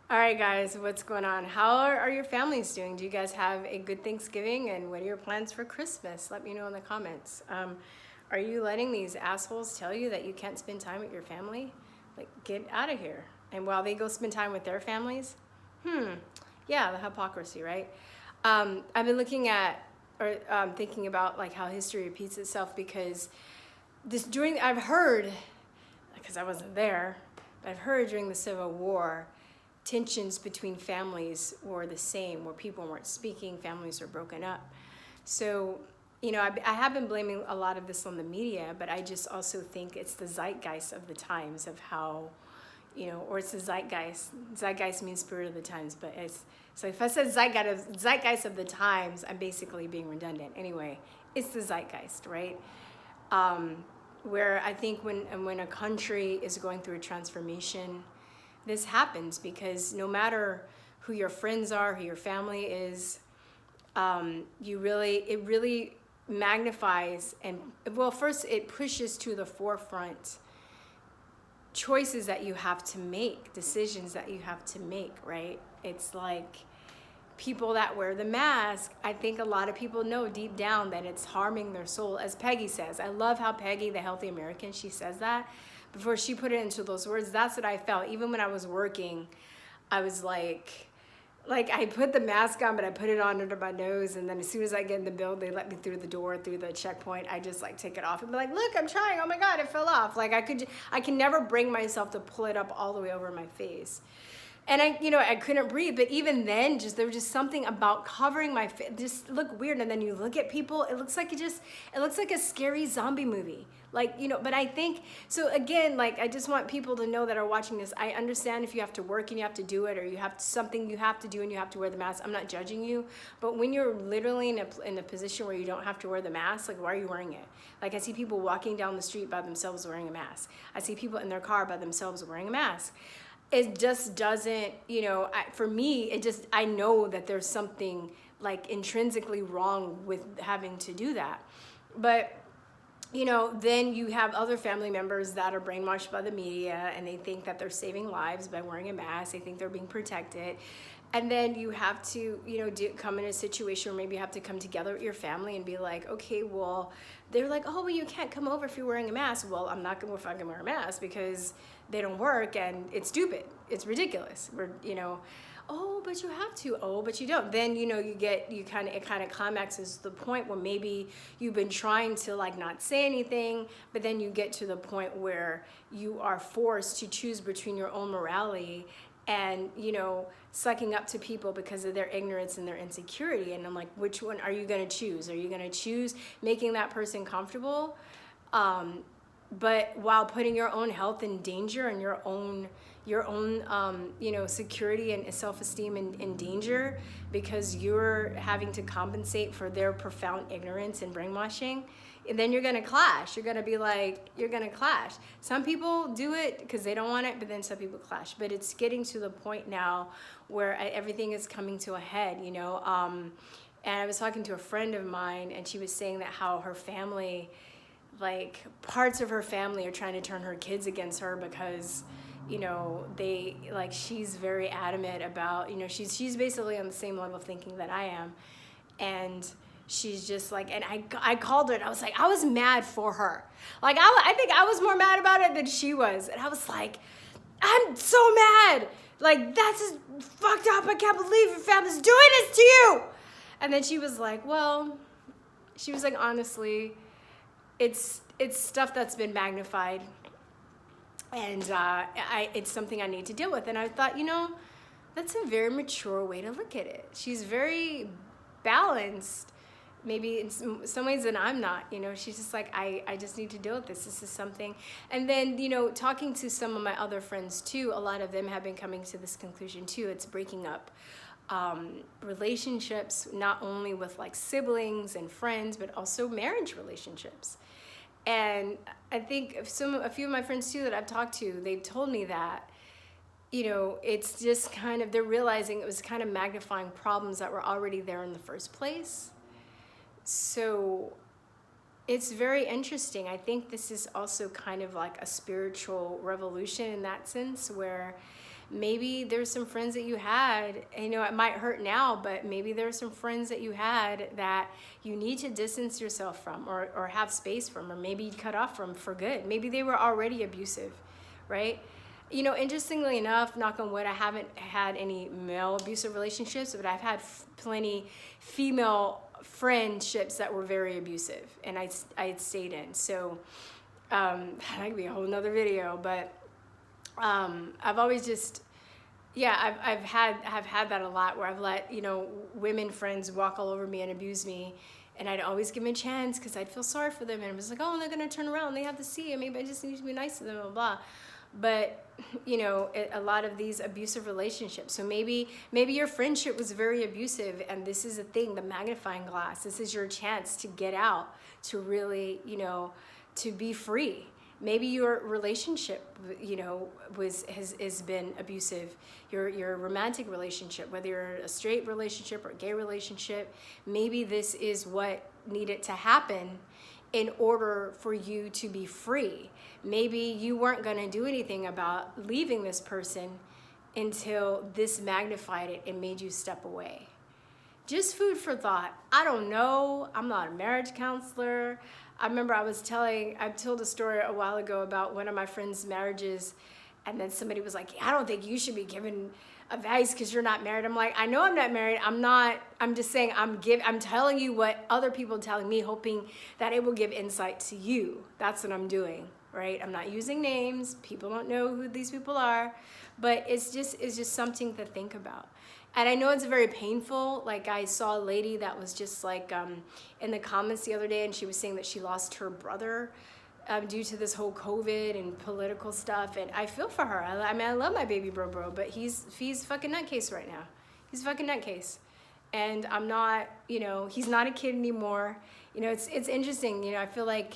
All right, guys, what's going on? How are your families doing? Do you guys have a good Thanksgiving? And what are your plans for Christmas? Let me know in the comments. Are you letting these assholes tell you that you can't spend time with your family? Like, get out of here. And while they go spend time with their families? Yeah, the hypocrisy, right? I've been looking at or thinking about like how history repeats itself because I've heard, because I wasn't there, but I've heard during the Civil War, tensions between families were the same, where people weren't speaking, families were broken up. So, I have been blaming a lot of this on the media, but I just also think it's the zeitgeist of the times of how, or it's the zeitgeist. Zeitgeist means spirit of the times, but so if I said zeitgeist of the times, I'm basically being redundant. Anyway, it's the zeitgeist, right? Where I think when a country is going through a transformation, this happens because no matter who your friends are, who your family is, it really magnifies first it pushes to the forefront choices that you have to make, decisions that you have to make, right? It's like people that wear the mask, I think a lot of people know deep down that it's harming their soul, as Peggy says. I love how Peggy, the healthy American, she says that. Before she put it into those words, that's what I felt. Even when I was working, I was like I put the mask on, but I put it on under my nose, and then as soon as I get in the building, they let me through the door, through the checkpoint, I just like take it off and be like, look, I'm trying, oh my God, it fell off. Like I can never bring myself to pull it up all the way over my face. And I couldn't breathe, but even then, there was just something about covering my face, just look weird. And then you look at people, it looks like a scary zombie movie. But I think, so again, I just want people to know that are watching this, I understand if you have to work and you have to do it, or you have something you have to do and you have to wear the mask, I'm not judging you. But when you're literally in a position where you don't have to wear the mask, why are you wearing it? I see people walking down the street by themselves wearing a mask. I see people in their car by themselves wearing a mask. It just doesn't, for me, I know that there's something intrinsically wrong with having to do that. But, then you have other family members that are brainwashed by the media and they think that they're saving lives by wearing a mask. They think they're being protected. And then you have to, come in a situation where maybe you have to come together with your family and be like, okay, well, they're like, oh, well, you can't come over if you're wearing a mask. Well, I'm not going to fucking wear a mask because they don't work and it's stupid. It's ridiculous. Oh, but you have to. Oh, but you don't. Then, it kind of climaxes the point where maybe you've been trying to not say anything, but then you get to the point where you are forced to choose between your own morality and sucking up to people because of their ignorance and their insecurity. And I'm like, which one are you going to choose? Are you going to choose making that person comfortable, but while putting your own health in danger and your own security and self-esteem in danger because you're having to compensate for their profound ignorance and brainwashing? And then you're going to clash. You're going to clash. Some people do it because they don't want it, but then some people clash. But it's getting to the point now where everything is coming to a head, And I was talking to a friend of mine, and she was saying that how her family, parts of her family are trying to turn her kids against her because, she's very adamant about, she's basically on the same level of thinking that I am. And she's just and I called her and I was like, I was mad for her. I think I was more mad about it than she was. And I was like, I'm so mad. That's just fucked up. I can't believe your family's doing this to you. And then she was like, well, honestly, it's stuff that's been magnified. And it's something I need to deal with. And I thought, that's a very mature way to look at it. She's very balanced, maybe in some ways that I'm not. She's just I just need to deal with this. This is something. And then, talking to some of my other friends too, a lot of them have been coming to this conclusion too. It's breaking up relationships, not only with siblings and friends, but also marriage relationships. And I think a few of my friends too that I've talked to, they've told me that, it's just they're realizing it was kind of magnifying problems that were already there in the first place. So It's very interesting. I think this is also kind of like a spiritual revolution in that sense, where maybe there's some friends that you had, and, it might hurt now, but maybe there's some friends that you had that you need to distance yourself from, or have space from, or maybe cut off from for good. Maybe they were already abusive, right? Interestingly enough, knock on wood, I haven't had any male abusive relationships, but I've had plenty female friendships that were very abusive, and I had stayed in. So that could be a whole nother video, but I've always just, I've had that a lot, where I've let, women friends walk all over me and abuse me, and I'd always give them a chance because I'd feel sorry for them, and it was like, oh, they're gonna turn around, they have to see it, maybe I just need to be nice to them, blah, blah, blah. But a lot of these abusive relationships, so maybe your friendship was very abusive, and this is a thing, the magnifying glass, this is your chance to get out, to really, to be free. Maybe your relationship, has been abusive. Your romantic relationship, whether you're a straight relationship or a gay relationship, maybe this is what needed to happen in order for you to be free. Maybe you weren't going to do anything about leaving this person until this magnified it and made you step away. Just food for thought. I don't know. I'm not a marriage counselor. I remember I told a story a while ago about one of my friends' marriages, and then somebody was like, I don't think you should be given advice because you're not married. I'm like, I know I'm not married. I'm just saying I'm telling you what other people are telling me, hoping that it will give insight to you. That's what I'm doing, right? I'm not using names. People don't know who these people are, but it's just something to think about. And I know it's very painful. Like, I saw a lady that was just like in the comments the other day, and she was saying that she lost her brother due to this whole COVID and political stuff. And I feel for her. I mean, I love my baby bro, but he's fucking nutcase right now. He's fucking nutcase. And I'm not, he's not a kid anymore. It's interesting. I feel like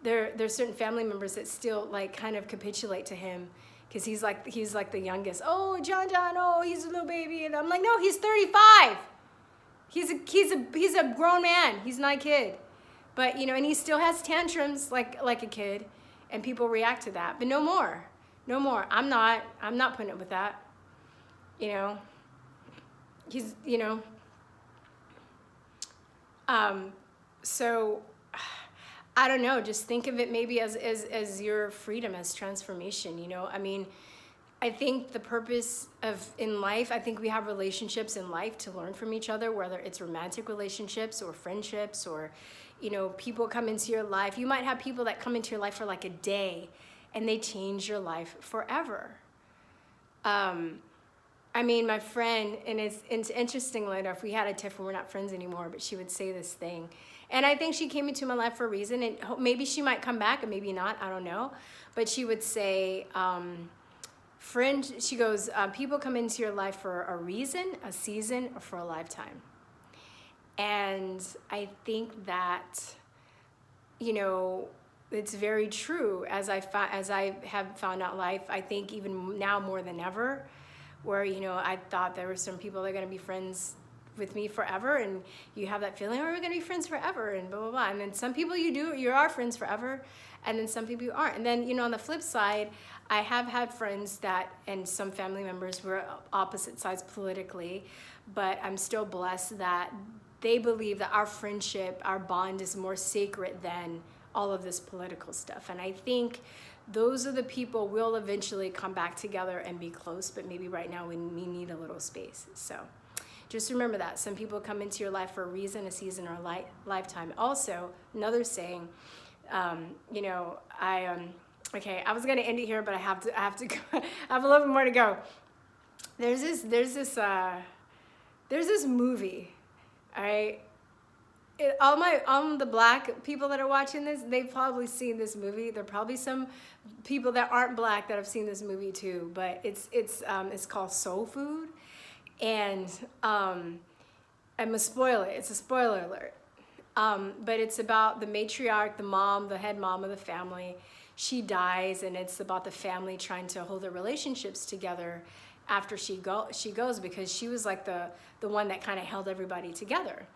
there's certain family members that still like kind of capitulate to him, because he's like the youngest. Oh, John, oh, he's a little baby. And I'm like, no, he's 35. He's a grown man. He's not a kid. But, and he still has tantrums like a kid, and people react to that. But no more. I'm not putting up with that. He's, so I don't know, just think of it maybe as your freedom, as transformation, I mean, I think the purpose in life, I think we have relationships in life to learn from each other, whether it's romantic relationships or friendships, or, people come into your life. You might have people that come into your life for like a day, and they change your life forever. I mean, my friend, and it's interesting later, if we had a tiff and we're not friends anymore, but she would say this thing. And I think she came into my life for a reason, and maybe she might come back and maybe not, I don't know. But she would say, she goes, people come into your life for a reason, a season, or for a lifetime. And I think that, it's very true. As I have found out life, I think even now more than ever, where, I thought there were some people that are going to be friends with me forever, and you have that feeling, oh, we're going to be friends forever, and blah, blah, blah. And then some people you are friends forever, and then some people you aren't. And then, on the flip side, I have had friends and some family members were opposite sides politically, but I'm still blessed that they believe that our friendship, our bond is more sacred than all of this political stuff. And I think those are the people we'll eventually come back together and be close, but maybe right now we need a little space. So just remember that. Some people come into your life for a reason, a season, or a lifetime. Also, another saying, okay, I was going to end it here, but I have to go. I have a little bit more to go. There's this movie, all right? All the black people that are watching this, they've probably seen this movie. There are probably some people that aren't black that have seen this movie too, but it's called Soul Food. And I'm gonna spoil it. It's a spoiler alert. But it's about the matriarch, the mom, the head mom of the family. She dies, and it's about the family trying to hold their relationships together after she goes, because she was like the one that kind of held everybody together.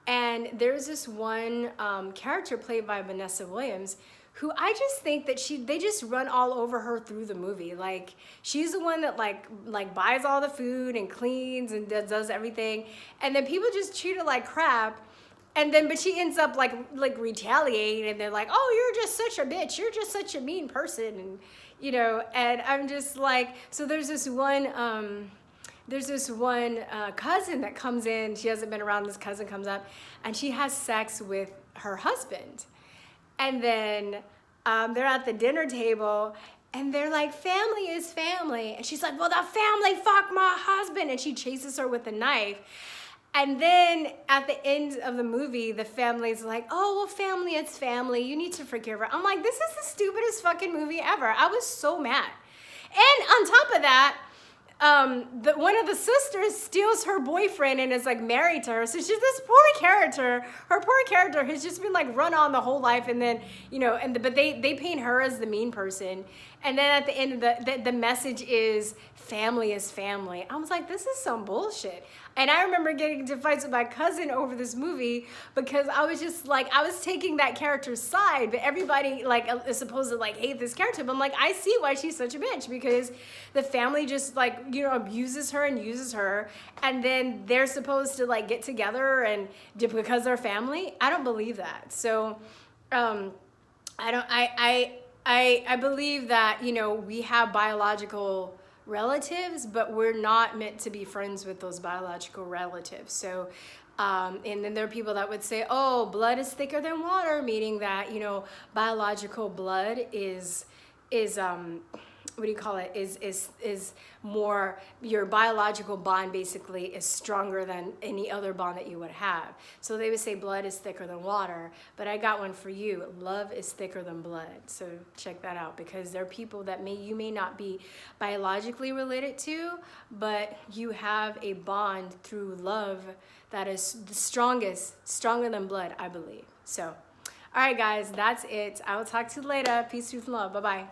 And there's this one character played by Vanessa Williams who I just think that they just run all over her through the movie. Like, she's the one that like buys all the food and cleans and does everything. And then people just treat her like crap. And then, but she ends up like retaliating, and they're like, oh, you're just such a bitch. You're just such a mean person. And, you know, and I'm just like, so there's this one cousin that comes in. She hasn't been around. This cousin comes up and she has sex with her husband. And then they're at the dinner table and they're like, family is family. And she's like, well, the family fucked my husband. And she chases her with a knife. And then at the end of the movie, the family's like, oh, well, family, it's family. You need to forgive her. I'm like, this is the stupidest fucking movie ever. I was so mad. And on top of that, one of the sisters steals her boyfriend and is like married to her. So she's this poor character. Her poor character has just been like run on the whole life, and then, you know, but they paint her as the mean person. And then at the end of the message is family is family. I was like, this is some bullshit. And I remember getting into fights with my cousin over this movie because I was just like, I was taking that character's side, but everybody like is supposed to like hate this character. But I'm like, I see why she's such a bitch, because the family just like, you know, abuses her and uses her. And then they're supposed to like get together and because they're family. I don't believe that. So I believe that, you know, we have biological relatives, but we're not meant to be friends with those biological relatives. So, and then there are people that would say, oh, blood is thicker than water, meaning that, you know, biological blood is what do you call it, is more, your biological bond basically is stronger than any other bond that you would have. So they would say blood is thicker than water, but I got one for you. Love is thicker than blood. So check that out, because there are people that you may not be biologically related to, but you have a bond through love that is the strongest, stronger than blood, I believe. So, all right, guys, that's it. I will talk to you later. Peace, truth, and love. Bye-bye.